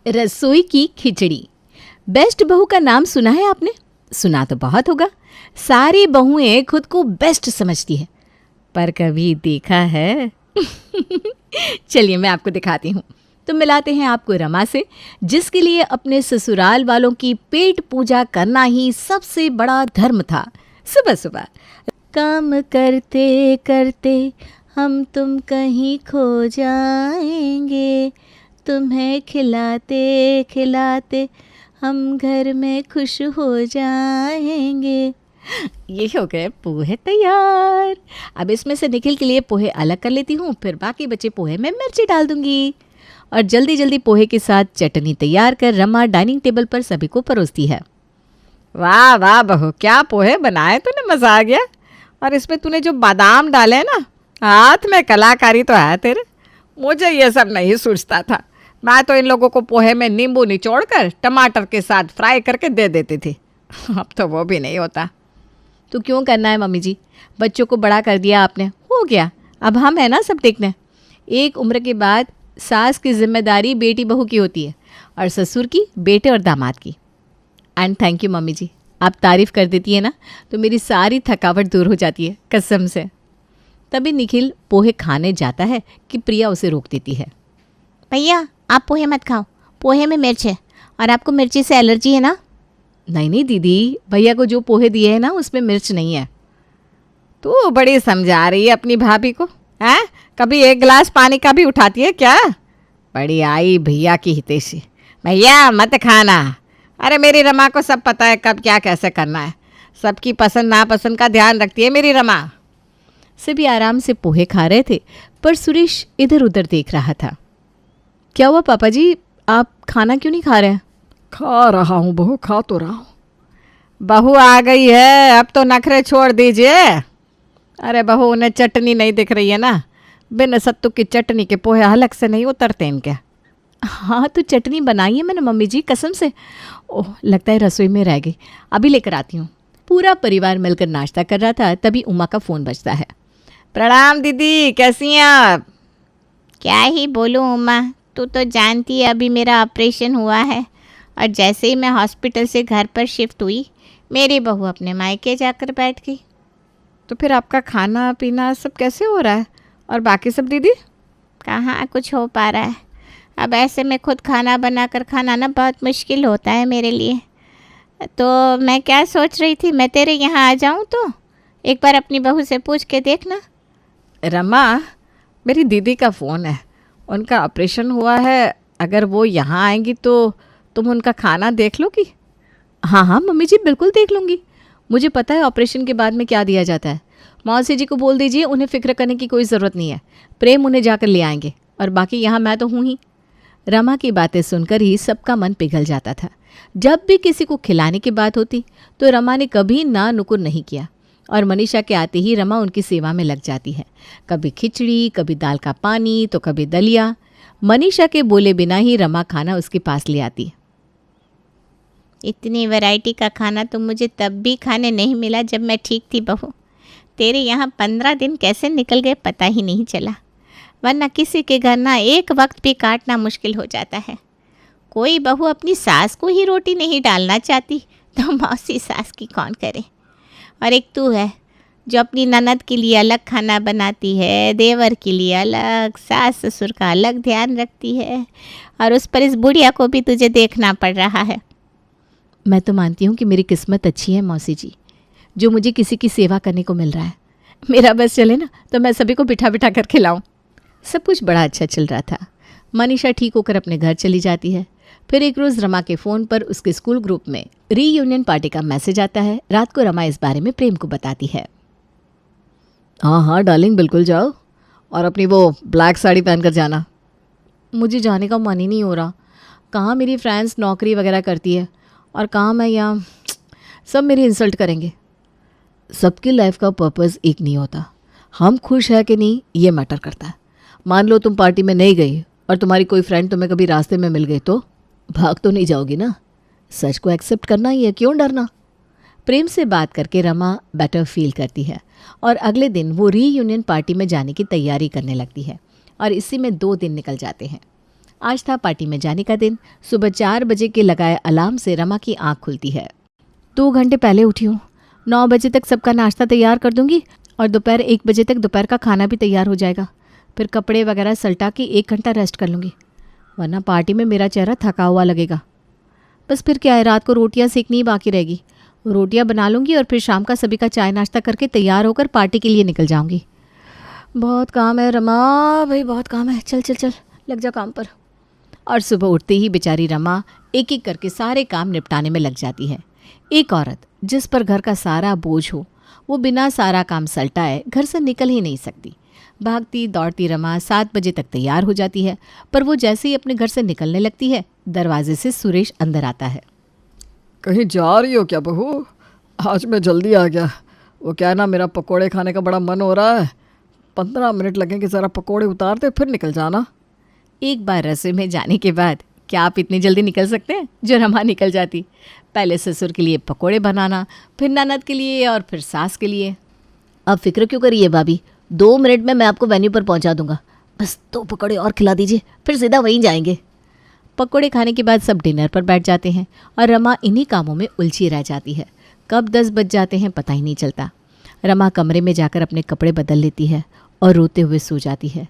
रसोई की खिचड़ी। बेस्ट बहू का नाम सुना है आपने? सुना तो बहुत होगा। सारी बहुएं खुद को बेस्ट समझती है, पर कभी देखा है? चलिए मैं आपको दिखाती हूँ। तो मिलाते हैं आपको रमा से, जिसके लिए अपने ससुराल वालों की पेट पूजा करना ही सबसे बड़ा धर्म था। सुबह सुबह काम करते करते हम तुम कहीं खो जाएंगे, तुम्हें खिलाते खिलाते हम घर में खुश हो जाएंगे। ये हो गए पोहे तैयार। अब इसमें से निखिल के लिए पोहे अलग कर लेती हूँ, फिर बाकी बचे पोहे में मिर्ची डाल दूंगी और जल्दी जल्दी पोहे के साथ चटनी तैयार कर रमा डाइनिंग टेबल पर सभी को परोसती है। वाह वाह बहू, क्या पोहे बनाए तूने, मज़ा आ गया। और इसमें तूने जो बादाम डाले हैं ना, हाथ में कलाकारी तो है तेरे। मुझे ये सब नहीं सूझता था। मैं तो इन लोगों को पोहे में नींबू निचोड़कर टमाटर के साथ फ्राई करके दे देती थी। अब तो वो भी नहीं होता। तो क्यों करना है मम्मी जी, बच्चों को बड़ा कर दिया आपने, हो गया। अब हम है ना सब देखने। एक उम्र के बाद सास की जिम्मेदारी बेटी बहू की होती है और ससुर की बेटे और दामाद की। एंड थैंक यू मम्मी जी, आप तारीफ़ कर देती है ना तो मेरी सारी थकावट दूर हो जाती है, कसम से। तभी निखिल पोहे खाने जाता है कि प्रिया उसे रोक देती है। भैया आप पोहे मत खाओ, पोहे में मिर्च है और आपको मिर्ची से एलर्जी है ना। नहीं नहीं दीदी, भैया को जो पोहे दिए हैं ना उसमें मिर्च नहीं है। तू बड़ी समझा रही है अपनी भाभी को, हैं? कभी एक गिलास पानी का भी उठाती है क्या? बड़ी आई भैया की हितैषी। भैया मत खाना। अरे मेरी रमा को सब पता है कब क्या कैसे करना है। सबकी पसंद नापसंद का ध्यान रखती है मेरी रमा। सभी आराम से पोहे खा रहे थे, पर सुरेश इधर उधर देख रहा था। क्या हुआ पापा जी, आप खाना क्यों नहीं खा रहे हैं? खा रहा हूँ बहू, खा तो रहा हूँ। बहू आ गई है, अब तो नखरे छोड़ दीजिए। अरे बहू, उन्हें चटनी नहीं दिख रही है ना? बिन सत्तू की चटनी के पोहे हलक से नहीं उतरते इनके। हाँ तो चटनी बनाई है मैंने मम्मी जी, कसम से। ओह, लगता है रसोई में रह गई, अभी लेकर आती हूँ। पूरा परिवार मिलकर नाश्ता कर रहा था, तभी उमा का फ़ोन बजता है। प्रणाम दीदी, कैसी हैं आप? क्या ही बोलूँ उमा, तू तो जानती है अभी मेरा ऑपरेशन हुआ है और जैसे ही मैं हॉस्पिटल से घर पर शिफ्ट हुई, मेरी बहू अपने मायके जाकर बैठ गई। तो फिर आपका खाना पीना सब कैसे हो रहा है, और बाकी सब दीदी? कहाँ कुछ हो पा रहा है। अब ऐसे में खुद खाना बनाकर खाना ना बहुत मुश्किल होता है मेरे लिए। तो मैं क्या सोच रही थी, मैं तेरे यहाँ आ जाऊँ तो एक बार अपनी बहू से पूछ के देखना। रमा, मेरी दीदी का फ़ोन है, उनका ऑपरेशन हुआ है। अगर वो यहाँ आएंगी तो तुम उनका खाना देख लोगी? हाँ हाँ मम्मी जी, बिल्कुल देख लूँगी। मुझे पता है ऑपरेशन के बाद में क्या दिया जाता है। मौसी जी को बोल दीजिए, उन्हें फ़िक्र करने की कोई ज़रूरत नहीं है। प्रेम उन्हें जाकर ले आएंगे, और बाकी यहाँ मैं तो हूँ ही। रमा की बातें सुनकर ही सबका मन पिघल जाता था। जब भी किसी को खिलाने की बात होती तो रमा ने कभी ना नुकुर नहीं किया, और मनीषा के आते ही रमा उनकी सेवा में लग जाती है। कभी खिचड़ी, कभी दाल का पानी, तो कभी दलिया। मनीषा के बोले बिना ही रमा खाना उसके पास ले आती। इतनी वैरायटी का खाना तो मुझे तब भी खाने नहीं मिला जब मैं ठीक थी बहू। तेरे यहाँ 15 दिन कैसे निकल गए पता ही नहीं चला, वरना किसी के घर ना एक वक्त भी काटना मुश्किल हो जाता है। कोई बहू अपनी सास को ही रोटी नहीं डालना चाहती तो मौसी सास की कौन करे। और एक तू है जो अपनी ननद के लिए अलग खाना बनाती है, देवर के लिए अलग, सास ससुर का अलग ध्यान रखती है, और उस पर इस बुढ़िया को भी तुझे देखना पड़ रहा है। मैं तो मानती हूँ कि मेरी किस्मत अच्छी है मौसी जी, जो मुझे किसी की सेवा करने को मिल रहा है। मेरा बस चले ना तो मैं सभी को बिठा बिठा कर खिलाऊं। सब कुछ बड़ा अच्छा चल रहा था। मनीषा ठीक होकर अपने घर चली जाती है। फिर एक रोज़ रमा के फ़ोन पर उसके स्कूल ग्रुप में रीयूनियन पार्टी का मैसेज आता है। रात को रमा इस बारे में प्रेम को बताती है। हाँ हाँ डार्लिंग, बिल्कुल जाओ, और अपनी वो ब्लैक साड़ी पहनकर जाना। मुझे जाने का मन ही नहीं हो रहा। कहाँ मेरी फ्रेंड्स नौकरी वगैरह करती है, और कहाँ मैं यहाँ। सब मेरी इंसल्ट करेंगे। सबकी लाइफ का पर्पस एक नहीं होता। हम खुश है कि नहीं ये मैटर करता है। मान लो तुम पार्टी में नहीं गई और तुम्हारी कोई फ्रेंड तुम्हें कभी रास्ते में मिल गई, तो भाग तो नहीं जाओगी ना। सच को एक्सेप्ट करना ही है, क्यों डरना। प्रेम से बात करके रमा बेटर फील करती है, और अगले दिन वो रीयूनियन पार्टी में जाने की तैयारी करने लगती है, और इसी में 2 दिन निकल जाते हैं। आज था पार्टी में जाने का दिन। सुबह 4 बजे के लगाए अलार्म से रमा की आंख खुलती है। 2 घंटे पहले उठी हूँ। 9 बजे तक सबका नाश्ता तैयार कर दूंगी और दोपहर 1 बजे तक दोपहर का खाना भी तैयार हो जाएगा। फिर कपड़े वगैरह सल्टा के 1 घंटा रेस्ट कर लूँगी, वरना पार्टी में मेरा चेहरा थका हुआ लगेगा। बस फिर क्या है, रात को रोटियां सेकनी ही बाकी रहेगी। रोटियां बना लूँगी और फिर शाम का सभी का चाय नाश्ता करके तैयार होकर पार्टी के लिए निकल जाऊँगी। बहुत काम है रमा भाई, बहुत काम है। चल चल चल, लग जा काम पर। और सुबह उठते ही बेचारी रमा एक एक करके सारे काम निपटाने में लग जाती है। एक औरत जिस पर घर का सारा बोझ हो, वो बिना सारा काम सल्टाए घर से निकल ही नहीं सकती। भागती दौड़ती रमा 7 बजे तक तैयार हो जाती है, पर वो जैसे ही अपने घर से निकलने लगती है, दरवाजे से सुरेश अंदर आता है। कहीं जा रही हो क्या बहू? आज मैं जल्दी आ गया। वो क्या है ना, मेरा पकोड़े खाने का बड़ा मन हो रहा है। 15 मिनट लगेंगे, ज़रा पकोड़े उतारते फिर निकल जाना। एक बार रसोई में जाने के बाद क्या आप इतनी जल्दी निकल सकते हैं? जो रमा निकल जाती। पहले ससुर के लिए पकोड़े बनाना, फिर ननद के लिए और फिर सास के लिए। अब फिक्र क्यों करिए भाभी, 2 मिनट में मैं आपको वेन्यू पर पहुंचा दूंगा। बस 2 पकोड़े और खिला दीजिए, फिर सीधा वहीं जाएंगे। पकोड़े खाने के बाद सब डिनर पर बैठ जाते हैं और रमा इन्हीं कामों में उलझी रह जाती है। कब 10 बज जाते हैं पता ही नहीं चलता। रमा कमरे में जाकर अपने कपड़े बदल लेती है और रोते हुए सो जाती है।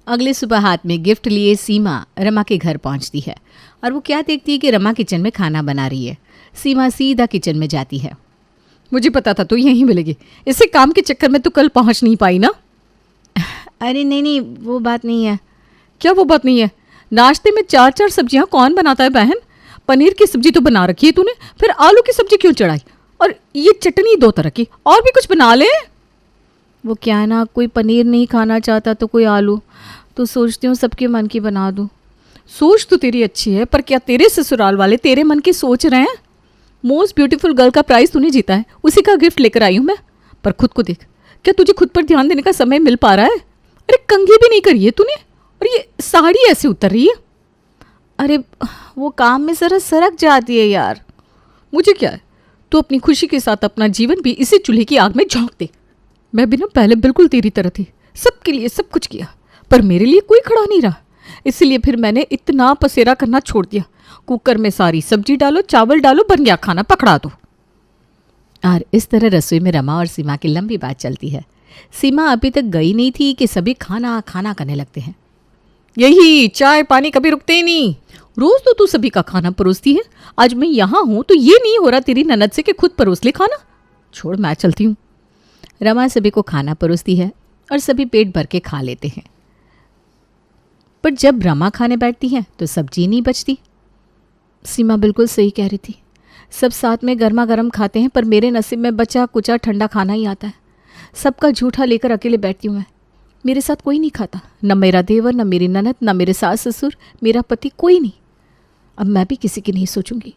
अगले सुबह हाथ में गिफ्ट लिए सीमा रमा के घर पहुंचती है और वो क्या देखती है कि रमा किचन में खाना बना रही है। सीमा सीधा किचन में जाती है। मुझे पता था तो यहीं मिलेगी। इसे काम के चक्कर में तो कल पहुंच नहीं पाई ना। अरे नहीं, वो बात नहीं है। क्या वो बात नहीं है? नाश्ते में 4-4 सब्जियां कौन बनाता है बहन? पनीर की सब्जी तो बना रखी है तूने, फिर आलू की सब्जी क्यों चढ़ाई? और ये चटनी 2 तरह की, और भी कुछ बना ले। वो क्या है ना, कोई पनीर नहीं खाना चाहता तो कोई आलू, तो सोचती हूँ सबके मन की बना दूँ। सोच तो तेरी अच्छी है, पर क्या तेरे ससुराल वाले तेरे मन की सोच रहे हैं? मोस्ट ब्यूटीफुल गर्ल का प्राइज़ तूने जीता है, उसी का गिफ्ट लेकर आई हूँ मैं। पर खुद को देख, क्या तुझे खुद पर ध्यान देने का समय मिल पा रहा है? अरे कंघी भी नहीं करी है तूने, और ये साड़ी ऐसे उतर रही है। अरे वो काम में ज़रा सरक जाती है यार। मुझे क्या है, तू अपनी खुशी के साथ अपना जीवन भी इसी चूल्हे की आग में झोंक दे। मैं भी ना पहले बिल्कुल तेरी तरह थी, सबके लिए सब कुछ किया, पर मेरे लिए कोई खड़ा नहीं रहा। इसलिए फिर मैंने इतना पसेरा करना छोड़ दिया। कुकर में सारी सब्जी डालो, चावल डालो, बन गया खाना, पकड़ा दो। और इस तरह रसोई में रमा और सीमा की लंबी बात चलती है। सीमा अभी तक गई नहीं थी कि सभी खाना खाना करने लगते हैं। यही चाय पानी कभी रुकते ही नहीं। रोज तो तू सभी का खाना परोसती है, आज मैं यहाँ हूँ तो ये नहीं हो रहा तेरी ननद से कि खुद परोस ले खाना। छोड़, मैं चलती हूँ। रमा सभी को खाना परोसती है और सभी पेट भर के खा लेते हैं। पर जब रमा खाने बैठती है तो सब्जी नहीं बचती। सीमा बिल्कुल सही कह रही थी, सब साथ में गर्मा गर्म खाते हैं, पर मेरे नसीब में बचा कुचा ठंडा खाना ही आता है। सबका झूठा लेकर अकेले बैठती हूँ मैं। मेरे साथ कोई नहीं खाता, न मेरा देवर, न मेरी ननद, न मेरे सास ससुर, मेरा पति, कोई नहीं। अब मैं भी किसी की नहीं सोचूंगी।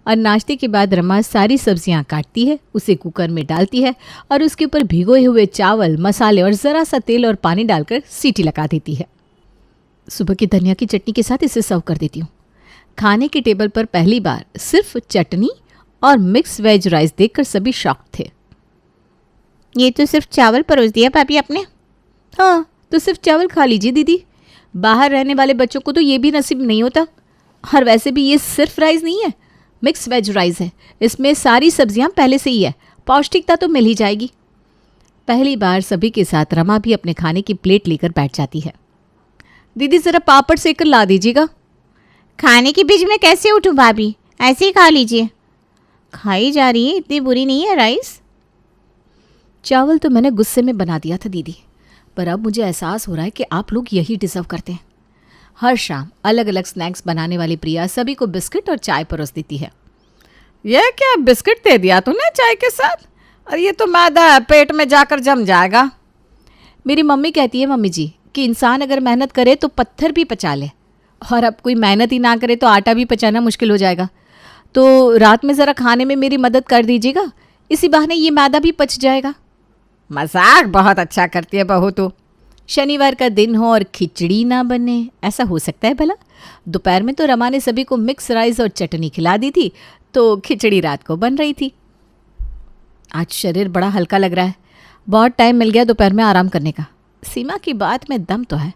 और नाश्ते के बाद रमा सारी सब्जियां काटती है, उसे कुकर में डालती है और उसके ऊपर भिगोए हुए चावल, मसाले और ज़रा सा तेल और पानी डालकर सीटी लगा देती है। सुबह की धनिया की चटनी के साथ इसे सर्व कर देती हूँ। खाने की टेबल पर पहली बार सिर्फ चटनी और मिक्स वेज राइस देखकर सभी शॉक थे। ये तो सिर्फ चावल परोस दिया भाभी आपने। हाँ, तो सिर्फ चावल खा लीजिए दीदी, बाहर रहने वाले बच्चों को तो ये भी नसीब नहीं होता। और वैसे भी ये सिर्फ राइस नहीं है, मिक्स वेज राइस है। इसमें सारी सब्जियां पहले से ही है, पौष्टिकता तो मिल ही जाएगी। पहली बार सभी के साथ रमा भी अपने खाने की प्लेट लेकर बैठ जाती है। दीदी ज़रा पापड़ सेक कर ला दीजिएगा। खाने के बीच में कैसे उठूं भाभी, ऐसे ही खा लीजिए। खाई जा रही है, इतनी बुरी नहीं है राइस। चावल तो मैंने गुस्से में बना दिया था दीदी, पर अब मुझे एहसास हो रहा है कि आप लोग यही डिज़र्व करते हैं। हर शाम अलग अलग स्नैक्स बनाने वाली प्रिया सभी को बिस्किट और चाय परोस देती है। यह क्या बिस्किट दे दिया तूने चाय के साथ? अरे ये तो मैदा है, पेट में जाकर जम जाएगा। मेरी मम्मी कहती है मम्मी जी कि इंसान अगर मेहनत करे तो पत्थर भी पचा ले, और अब कोई मेहनत ही ना करे तो आटा भी पचाना मुश्किल हो जाएगा। तो रात में ज़रा खाने में मेरी मदद कर दीजिएगा, इसी बहाने ये मैदा भी पच जाएगा। मजाक बहुत अच्छा करती है बहू तू। शनिवार का दिन हो और खिचड़ी ना बने, ऐसा हो सकता है भला? दोपहर में तो रमा ने सभी को मिक्स राइस और चटनी खिला दी थी, तो खिचड़ी रात को बन रही थी। आज शरीर बड़ा हल्का लग रहा है, बहुत टाइम मिल गया दोपहर में आराम करने का। सीमा की बात में दम तो है।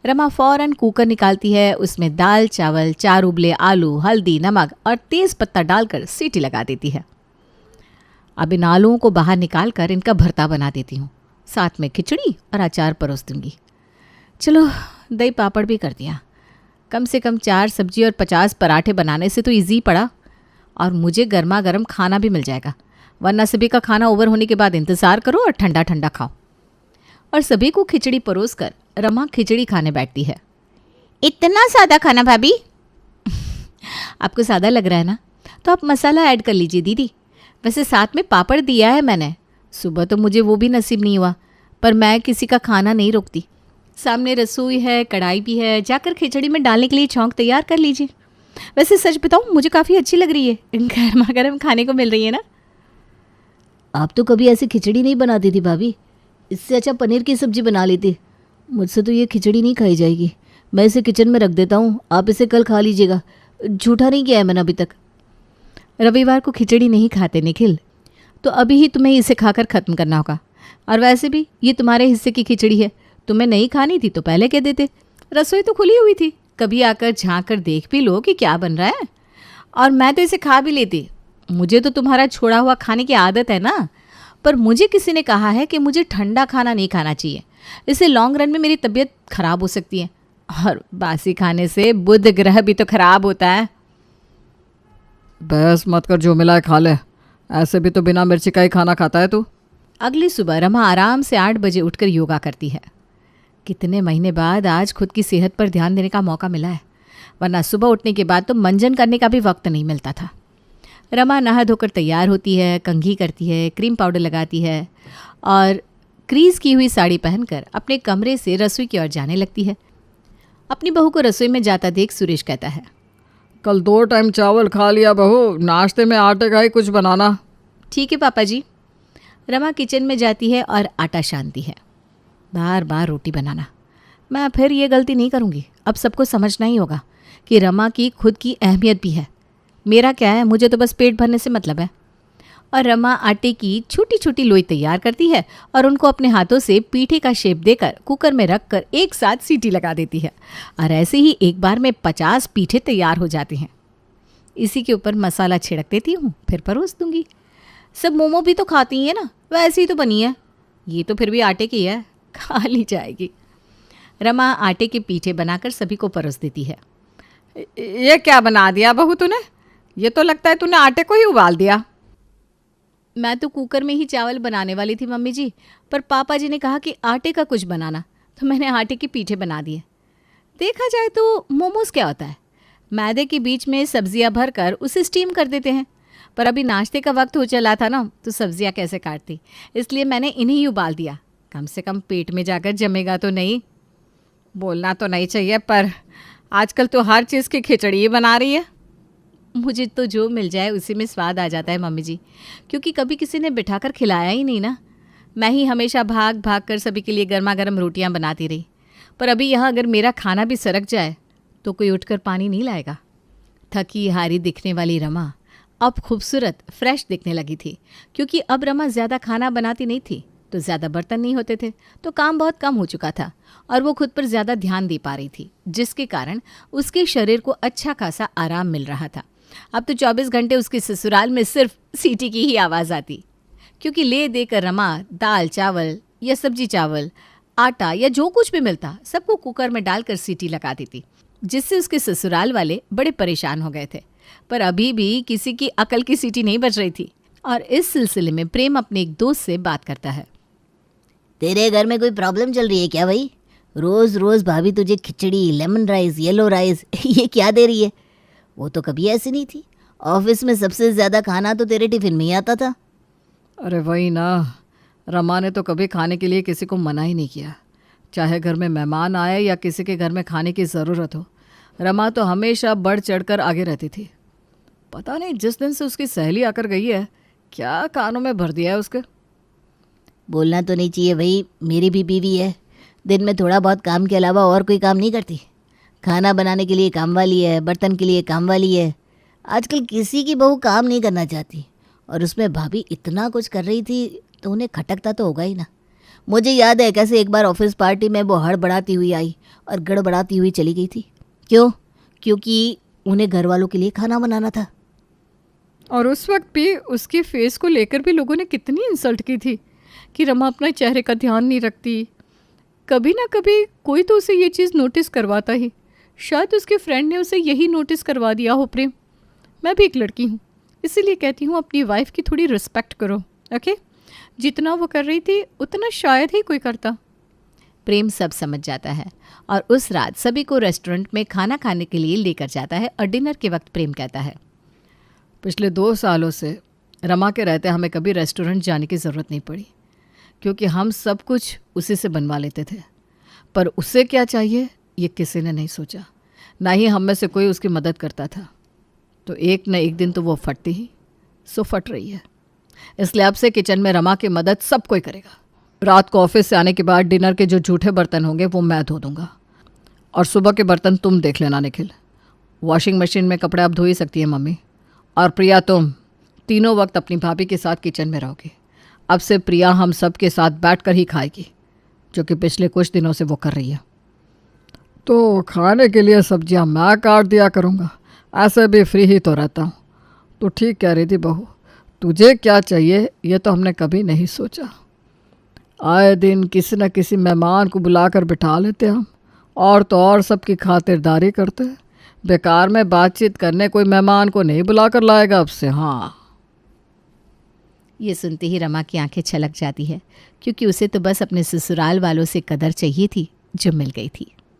रमा फौरन कुकर निकालती है, उसमें दाल चावल, 4 उबले आलू, हल्दी, नमक और तेज पत्ता डालकर सीटी लगा देती है। अब इन आलूओं को बाहर निकाल कर इनका भरता बना देती हूँ, साथ में खिचड़ी और अचार परोस दूंगी। चलो दही पापड़ भी कर दिया। कम से कम 4 सब्जी और 50 पराठे बनाने से तो इजी पड़ा, और मुझे गर्मा गर्म खाना भी मिल जाएगा, वरना सभी का खाना ओवर होने के बाद इंतज़ार करो और ठंडा ठंडा खाओ। और सभी को खिचड़ी परोस कर रमा खिचड़ी खाने बैठती है। इतना सादा खाना भाभी? आपको सादा लग रहा है ना, तो आप मसाला ऐड कर लीजिए दीदी। वैसे साथ में पापड़ दिया है मैंने, सुबह तो मुझे वो भी नसीब नहीं हुआ, पर मैं किसी का खाना नहीं रोकती। सामने रसोई है, कढ़ाई भी है, जाकर खिचड़ी में डालने के लिए छौंक तैयार कर लीजिए। वैसे सच बताऊँ, मुझे काफ़ी अच्छी लग रही है, गर्मा गर्म खाने को मिल रही है ना। आप तो कभी ऐसी खिचड़ी नहीं बनाती थी भाभी, इससे अच्छा पनीर की सब्जी बना लेती। मुझसे तो ये खिचड़ी नहीं खाई जाएगी, मैं इसे किचन में रख देता हूँ, आप इसे कल खा लीजिएगा। झूठा नहीं किया है मैंने अभी तक। रविवार को खिचड़ी नहीं खाते निखिल, तो अभी ही तुम्हें इसे खाकर ख़त्म करना होगा। और वैसे भी ये तुम्हारे हिस्से की खिचड़ी है, तुम्हें नहीं खानी थी तो पहले कह देते। रसोई तो खुली हुई थी, कभी आकर झाँक कर देख भी लो कि क्या बन रहा है, और मैं तो इसे खा भी लेती। मुझे तो तुम्हारा छोड़ा हुआ खाने की आदत है ना, पर मुझे किसी ने कहा है कि मुझे ठंडा खाना नहीं खाना चाहिए, इससे लॉन्ग रन में मेरी तबीयत खराब हो सकती है, और बासी खाने से बुध ग्रह भी तो खराब होता है। बहस मत कर, जो मिला है खा ले, ऐसे भी तो बिना मिर्ची का ही खाना खाता है तू। अगली सुबह रमा आराम से 8 बजे उठकर योगा करती है। कितने महीने बाद आज खुद की सेहत पर ध्यान देने का मौका मिला है, वरना सुबह उठने के बाद तो मंजन करने का भी वक्त नहीं मिलता था। रमा नहा धोकर तैयार होती है, कंघी करती है, क्रीम पाउडर लगाती है और क्रीज की हुई साड़ी पहनकर अपने कमरे से रसोई की ओर जाने लगती है। अपनी बहू को रसोई में जाता देख सुरेश कहता है, कल 2 टाइम चावल खा लिया बहू, नाश्ते में आटे का ही कुछ बनाना। ठीक है पापा जी। रमा किचन में जाती है और आटा छानती है। बार बार रोटी बनाना, मैं फिर ये गलती नहीं करूँगी। अब सबको समझना ही होगा कि रमा की खुद की अहमियत भी है। मेरा क्या है, मुझे तो बस पेट भरने से मतलब है। और रमा आटे की छोटी छोटी लोई तैयार करती है और उनको अपने हाथों से पीठे का शेप देकर कुकर में रख कर एक साथ सीटी लगा देती है, और ऐसे ही एक बार में 50 पीठे तैयार हो जाते हैं। इसी के ऊपर मसाला छिड़क देती हूँ, फिर परोस दूंगी। सब मोमो भी तो खाती हैं ना, वैसे ही तो बनी है, ये तो फिर भी आटे की है, खा ली जाएगी। रमा आटे के पीठे बनाकर सभी को परोस देती है। ये क्या बना दिया बहू तूने? ये तो लगता है तूने आटे को ही उबाल दिया। मैं तो कुकर में ही चावल बनाने वाली थी मम्मी जी, पर पापा जी ने कहा कि आटे का कुछ बनाना, तो मैंने आटे के पीठे बना दिए। देखा जाए तो मोमोज क्या होता है, मैदे के बीच में सब्जियां भरकर उसे स्टीम कर देते हैं। पर अभी नाश्ते का वक्त हो चला था ना, तो सब्जियां कैसे काटती, इसलिए मैंने इन्हीं ही उबाल दिया। कम से कम पेट में जाकर जमेगा तो नहीं। बोलना तो नहीं चाहिए, पर आजकल तो हर चीज़ की खिचड़ी ही बना रही है। मुझे तो जो मिल जाए उसी में स्वाद आ जाता है मम्मी जी, क्योंकि कभी किसी ने बिठाकर खिलाया ही नहीं ना। मैं ही हमेशा भाग भाग कर सभी के लिए गर्मा गर्म रोटियां बनाती रही, पर अभी यहाँ अगर मेरा खाना भी सरक जाए तो कोई उठकर पानी नहीं लाएगा। थकी हारी दिखने वाली रमा अब खूबसूरत फ्रेश दिखने लगी थी, क्योंकि अब रमा ज़्यादा खाना बनाती नहीं थी, तो ज़्यादा बर्तन नहीं होते थे, तो काम बहुत कम हो चुका था और वो खुद पर ज़्यादा ध्यान दे पा रही थी, जिसके कारण उसके शरीर को अच्छा खासा आराम मिल रहा था। अब तो 24 घंटे उसके ससुराल में सिर्फ सीटी की ही आवाज़ आती, क्योंकि ले देकर रमा दाल चावल या सब्जी चावल, आटा या जो कुछ भी मिलता सबको कुकर में डालकर सीटी लगा देती, जिससे उसके ससुराल वाले बड़े परेशान हो गए थे। पर अभी भी किसी की अकल की सीटी नहीं बज रही थी। और इस सिलसिले में प्रेम अपने एक दोस्त से बात करता है। तेरे घर में कोई प्रॉब्लम चल रही है क्या भाई? रोज़ रोज़ भाभी तुझे खिचड़ी, लेमन राइस, येलो राइस ये क्या दे रही है? वो तो कभी ऐसी नहीं थी। ऑफिस में सबसे ज़्यादा खाना तो तेरे टिफ़िन में ही आता था। अरे वही ना, रमा ने तो कभी खाने के लिए किसी को मना ही नहीं किया, चाहे घर में मेहमान आए या किसी के घर में खाने की ज़रूरत हो। रमा तो हमेशा बढ़ चढ़कर आगे रहती थी। पता नहीं जिस दिन से उसकी सहेली आकर गई है, क्या कानों में भर दिया है उसके। बोलना तो नहीं चाहिए भाई, मेरी भी बीवी है, दिन में थोड़ा बहुत काम के अलावा और कोई काम नहीं करती। खाना बनाने के लिए काम वाली है, बर्तन के लिए काम वाली है। आजकल किसी की बहू काम नहीं करना चाहती, और उसमें भाभी इतना कुछ कर रही थी तो उन्हें खटकता तो होगा ही ना। मुझे याद है कैसे एक बार ऑफिस पार्टी में वो हड़बड़ाती हुई आई और गड़बड़ाती हुई चली गई थी। क्यों? क्योंकि उन्हें घर वालों के लिए खाना बनाना था। और उस वक्त भी उसके फेस को लेकर भी लोगों ने कितनी इंसल्ट की थी कि रमा अपने चेहरे का ध्यान नहीं रखती। कभी ना कभी कोई तो उसे ये चीज़ नोटिस करवाता ही। शायद उसके फ्रेंड ने उसे यही नोटिस करवा दिया हो। प्रेम, मैं भी एक लड़की हूँ, इसीलिए कहती हूँ अपनी वाइफ की थोड़ी रिस्पेक्ट करो, ओके? जितना वो कर रही थी उतना शायद ही कोई करता। प्रेम सब समझ जाता है और उस रात सभी को रेस्टोरेंट में खाना खाने के लिए लेकर जाता है और डिनर के वक्त प्रेम कहता है, पिछले 2 सालों से रमा के रहते हमें कभी रेस्टोरेंट जाने की ज़रूरत नहीं पड़ी, क्योंकि हम सब कुछ उसी से बनवा लेते थे। पर उसे क्या चाहिए ये किसी ने नहीं सोचा, ना ही हम में से कोई उसकी मदद करता था। तो एक न एक दिन तो वो फटती ही सो फट रही है। इसलिए अब से किचन में रमा की मदद सब कोई करेगा। रात को ऑफिस से आने के बाद डिनर के जो जूठे बर्तन होंगे वो मैं धो दूंगा और सुबह के बर्तन तुम देख लेना निखिल। वॉशिंग मशीन में कपड़े अब धो ही सकती है मम्मी। और प्रिया, तुम तीनों वक्त अपनी भाभी के साथ किचन में रहोगी। अब से प्रिया हम सब के साथ बैठ कर ही खाएगी, जो कि पिछले कुछ दिनों से वो कर रही है। तो खाने के लिए सब्जियां मैं काट दिया करूँगा, ऐसे भी फ्री ही तो रहता हूँ। तो ठीक कह रही थी बहू, तुझे क्या चाहिए ये तो हमने कभी नहीं सोचा। आए दिन किसी न किसी मेहमान को बुलाकर बिठा लेते हम, और तो और सबकी खातिरदारी करते हैं। बेकार में बातचीत करने कोई मेहमान को नहीं बुलाकर लाएगा अब से। हाँ, ये सुनते ही रमा की आंखें छलक जाती है, क्योंकि उसे तो बस अपने ससुराल वालों से कदर चाहिए थी जो मिल गई थी।